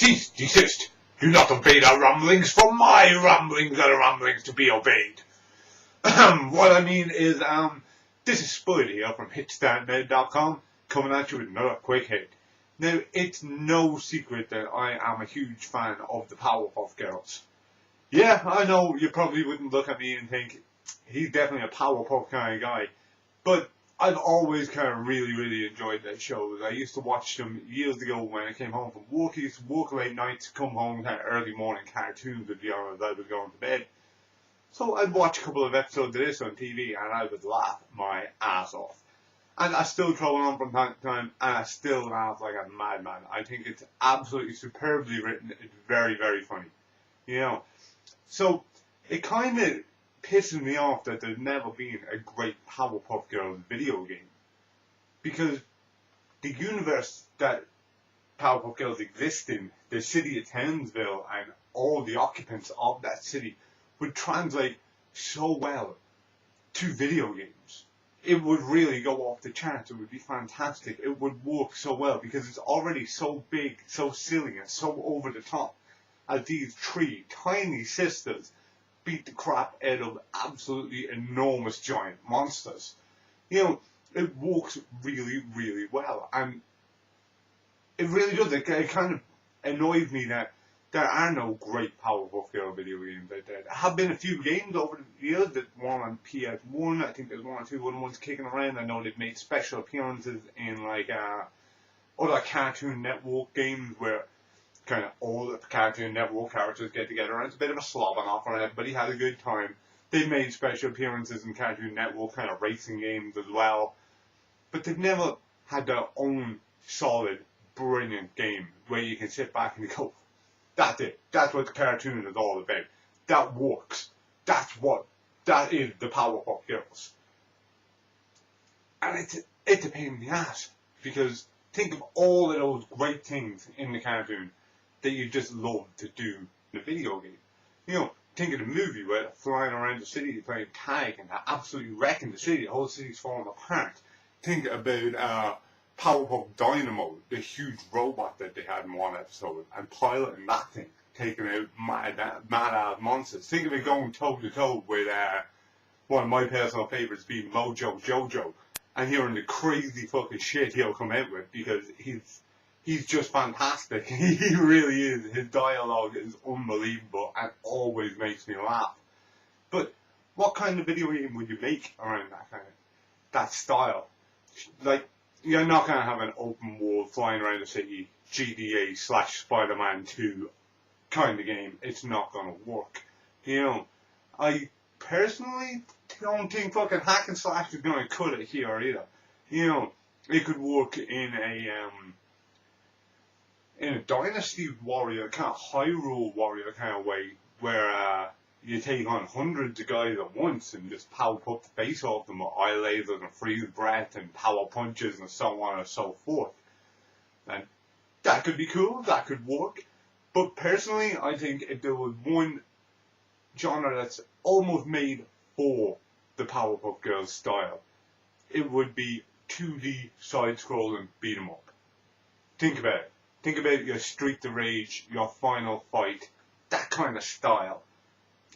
Cease, desist. Do not obey the rumblings, for my rumblings are the rumblings to be obeyed. What I mean is, this is Spud here from HitStartNet.com, coming at you with another quick hit. Now, it's no secret that I am a huge fan of the Powerpuff Girls. Yeah, I know you probably wouldn't look at me and think, he's definitely a Powerpuff kind of guy, but I've always kind of really enjoyed their shows. I used to watch them years ago when I came home from work. I used to work late nights, come home, kind of early morning cartoons would be on as I was going to bed. So I'd watch a couple of episodes of this on TV and I would laugh my ass off. And I still throw it on from time to time and I still laugh like a madman. I think it's absolutely superbly written. It's very funny. You know. So it kind of pisses me off that there's never been a great Powerpuff Girls video game. Because the universe that Powerpuff Girls exist in, the city of Townsville and all the occupants of that city, would translate so well to video games. It would really go off the charts. It would be fantastic. It would work so well because it's already so big, so silly, and so over the top as these three tiny sisters beat the crap out of absolutely enormous giant monsters. You know, it works really well. And it really does. It kind of annoys me that there are no great Powerpuff Girl video games. There have been a few games over the years. There's one on PS1. I think there's one or two other ones kicking around. I know they've made special appearances in like other Cartoon Network games where kind of all the Cartoon Network characters get together and it's a bit of a slobbing off and everybody had a good time. They've made special appearances in Cartoon Network kind of racing games as well. But they've never had their own solid, brilliant game where you can sit back and go, that's it. That's what the cartoon is all about. That works. That is the Powerpuff Girls. And it's a pain in the ass. Because think of all of those great things in the cartoon that you just love to do in the video game. You know, think of the movie where they're flying around the city playing tag and they're absolutely wrecking the city. The whole city's falling apart. Think about Powerpuff Dynamo, the huge robot that they had in one episode, and piloting that thing, taking out mad-ass monsters. Think of it going toe-to-toe with one of my personal favourites being Mojo Jojo, and hearing the crazy fucking shit he'll come out with, because he's just fantastic. He really is. His dialogue is unbelievable and always makes me laugh. But what kind of video game would you make around that style? Like, you're not going to have an open world flying around the city, GTA / Spider-Man 2 kind of game. It's not going to work. You know, I personally don't think fucking hack and slash is going to cut it here either. You know, it could work in a Dynasty Warrior, kind of Hyrule Warrior kind of way, where you take on hundreds of guys at once and just power up the face off them with eye lasers and freeze breath and power punches and so on and so forth. And that could be cool, that could work. But personally, I think if there was one genre that's almost made for the Powerpuff Girls style, it would be 2D side-scrolling beat-em up. Think about it. Think about your Street to Rage, your Final Fight, that kind of style.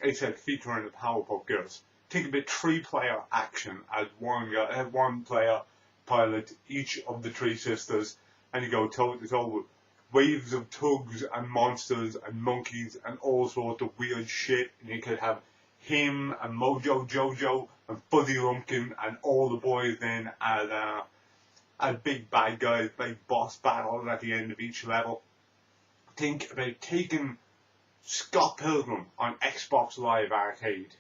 Except featuring the Powerpuff Girls. Think about 3-player action as one player pilot each of the 3 sisters, and you go toe to toe with waves of tugs and monsters and monkeys and all sorts of weird shit. And you could have him and Mojo Jojo and Fuzzy Lumpkin and all the boys then as big bad guys, big boss battles at the end of each level. Think about taking Scott Pilgrim on Xbox Live Arcade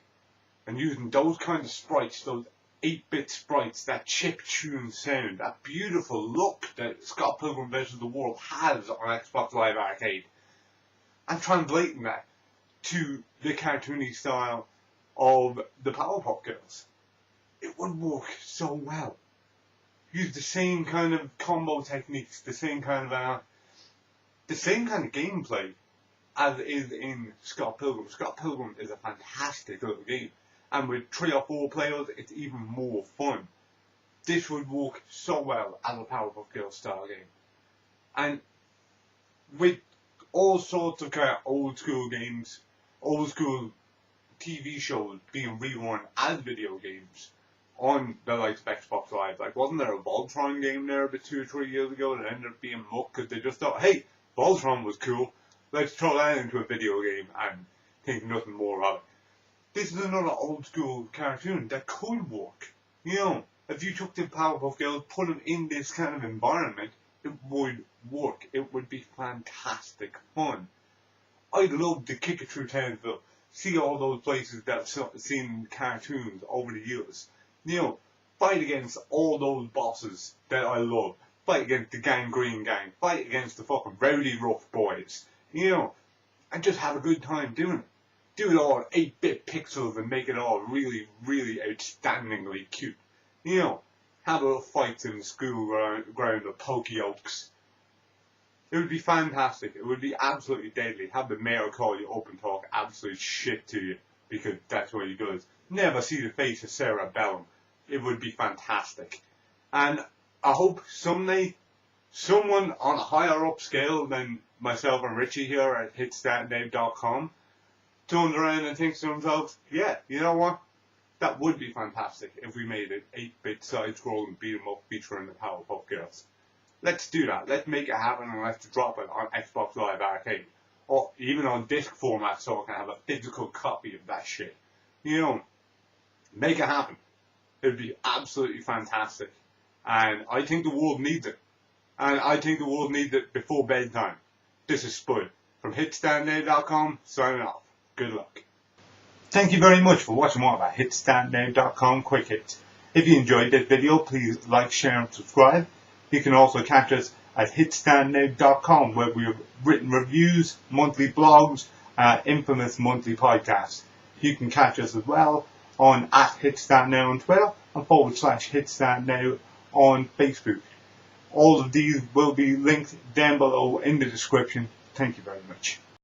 and using those kind of sprites, those 8-bit sprites, that chip-tune sound, that beautiful look that Scott Pilgrim vs. the World has on Xbox Live Arcade, and translating that to the cartoony style of the Powerpuff Girls. It would work so well. Use the same kind of combo techniques, the same kind of gameplay as is in Scott Pilgrim. Scott Pilgrim is a fantastic little game, and with 3 or 4 players, it's even more fun. This would work so well as a Powerpuff Girls style game. And with all sorts of kind of old school games, old school TV shows being rerun as video games on the likes of Xbox Live. Like, wasn't there a Voltron game there about 2 or 3 years ago that ended up being muck because they just thought, hey, Voltron was cool, let's throw that into a video game and think nothing more of it. This is another old school cartoon that could work. You know, if you took the Powerpuff Girls, put them in this kind of environment, it would work. It would be fantastic fun. I'd love to kick it through Townsville, see all those places that I've seen cartoons over the years. You know, fight against all those bosses that I love. Fight against the Gangrene Gang. Fight against the fucking Rowdy Rough Boys. You know, and just have a good time doing it. Do it all 8-bit pixels and make it all really, really outstandingly cute. You know, have little fights in the school ground of Pokey Oaks. It would be fantastic. It would be absolutely deadly. Have the mayor call you up and talk absolute shit to you because that's what he does. Never see the face of Sarah Bellum. It would be fantastic. And I hope someday someone on a higher up scale than myself and Richie here at hitstatname.com turns around and thinks to themselves, yeah, you know what? That would be fantastic if we made an 8-bit side-scrolling beat-em-up featuring the Powerpuff Girls. Let's do that. Let's make it happen and let's drop it on Xbox Live Arcade. Or even on disc format so I can have a physical copy of that shit. You know, make it happen. It would be absolutely fantastic. And I think the world needs it. And I think the world needs it before bedtime. This is Spud from hitstandnow.com signing off. Good luck. Thank you very much for watching more about hitstandnow.com Quick Hits. If you enjoyed this video, please like, share and subscribe. You can also catch us at hitstandnow.com where we have written reviews, monthly blogs, infamous monthly podcasts. You can catch us as well on @hitstandnow on Twitter and /hitstandnow on Facebook. All of these will be linked down below in the description. Thank you very much.